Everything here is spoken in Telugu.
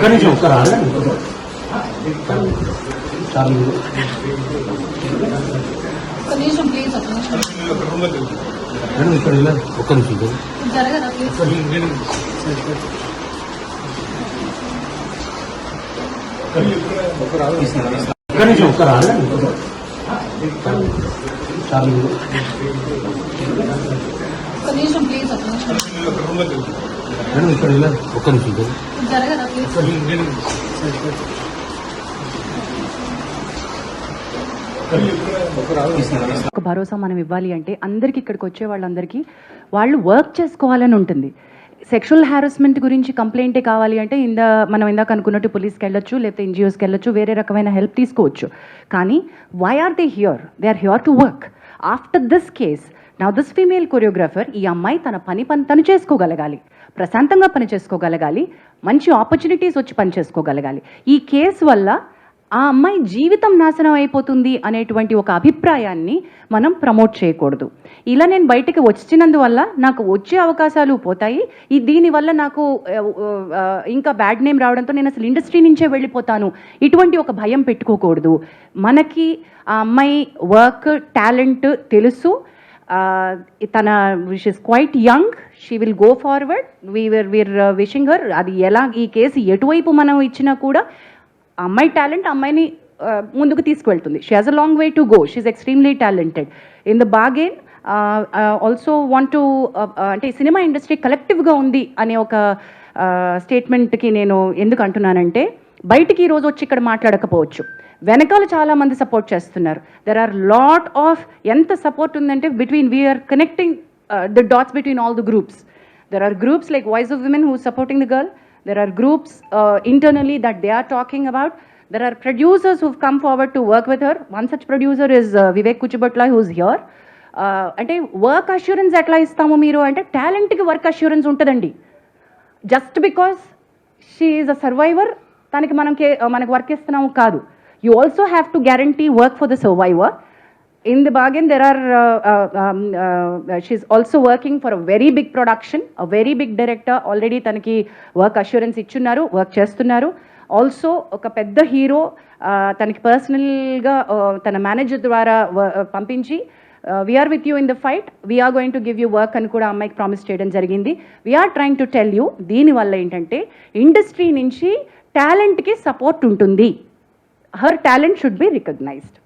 ఒక భరోసా మనం ఇవ్వాలి అంటే అందరికి ఇక్కడికి వచ్చే వాళ్ళందరికీ వాళ్ళు వర్క్ చేసుకోవాలని ఉంటుంది. సెక్షువల్ హారాస్మెంట్ గురించి కంప్లైంటే కావాలి అంటే మనం ఇందాక అనుకున్నట్టు పోలీస్కి వెళ్ళొచ్చు, లేకపోతే ఎన్జిఓస్కి వెళ్ళొచ్చు, వేరే రకమైన హెల్ప్ తీసుకోవచ్చు. కానీ why are they here? They are here to work. After this case now this female choreographer, ఈ అమ్మాయి తన పని తను చేసుకోగలగాలి, ప్రశాంతంగా పని చేసుకోగలగాలి, మంచి ఆపర్చునిటీస్ వచ్చి పని చేసుకోగలగాలి. ఈ కేసు వల్ల ఆ అమ్మాయి జీవితం నాశనం అయిపోతుంది అనేటువంటి ఒక అభిప్రాయాన్ని మనం ప్రమోట్ చేయకూడదు. ఇలా నేను బయటకు వచ్చినందువల్ల నాకు వచ్చే అవకాశాలు పోతాయి, దీనివల్ల నాకు ఇంకా బ్యాడ్ నేమ్ రావడంతో నేను అసలు ఇండస్ట్రీ నుంచే వెళ్ళిపోతాను, ఇటువంటి ఒక భయం పెట్టుకోకూడదు. మనకి ఆ అమ్మాయి వర్క్ టాలెంట్ తెలుసు, తన wish is quite young, she will go forward, we are wishing her. అది ఎలా ఈ కేసు ఎటువైపు మనం ఇచ్చినా కూడా అమ్మాయి టాలెంట్ అమ్మాయిని ముందుకు తీసుకువెళ్తుంది. She has a long way to go, she is extremely talented. In the bargain also want to అంటే సినిమా ఇండస్ట్రీ కలెక్టివ్గా ఉంది అనే ఒక స్టేట్మెంట్కి నేను ఎందుకు అంటున్నానంటే, బయటికి ఈరోజు వచ్చి ఇక్కడ మాట్లాడకపోవచ్చు, వెనకాల చాలామంది సపోర్ట్ చేస్తున్నారు. దెర్ ఆర్ లాట్ ఆఫ్, ఎంత సపోర్ట్ ఉందంటే we are connecting the dots between all the groups. There are groups like Voice of Women who is supporting the girl. There are groups internally that they are talking about. There are producers who've come forward to work with her. One such producer is Vivek Kuchibatla, who's here. అంటే వర్క్ అష్యూరెన్స్ ఎట్లా ఇస్తాము మీరు అంటే, టాలెంట్కి వర్క్ అష్యూరెన్స్ ఉంటుందండి. Just because she is a survivor తనకి మనకు వర్క్ ఇస్తున్నాము కాదు. You also have to guarantee work for the survivor. In the bargain, there are, she's also working for a very big production, a very big director. Already tanaki work assurance ichunnaru, work chestunnaru. Also, oka pedda hero tanaki personal ga tana manager dwara pampinchi, we are with you in the fight, we are going to give you work అని కూడా అమ్మాయికి ప్రామిస్ చేయడం జరిగింది. we are trying to tell you, దీనివల్ల ఏంటంటే ఇండస్ట్రీ నుంచి టాలెంట్కి సపోర్ట్ ఉంటుంది. her talent should be recognized.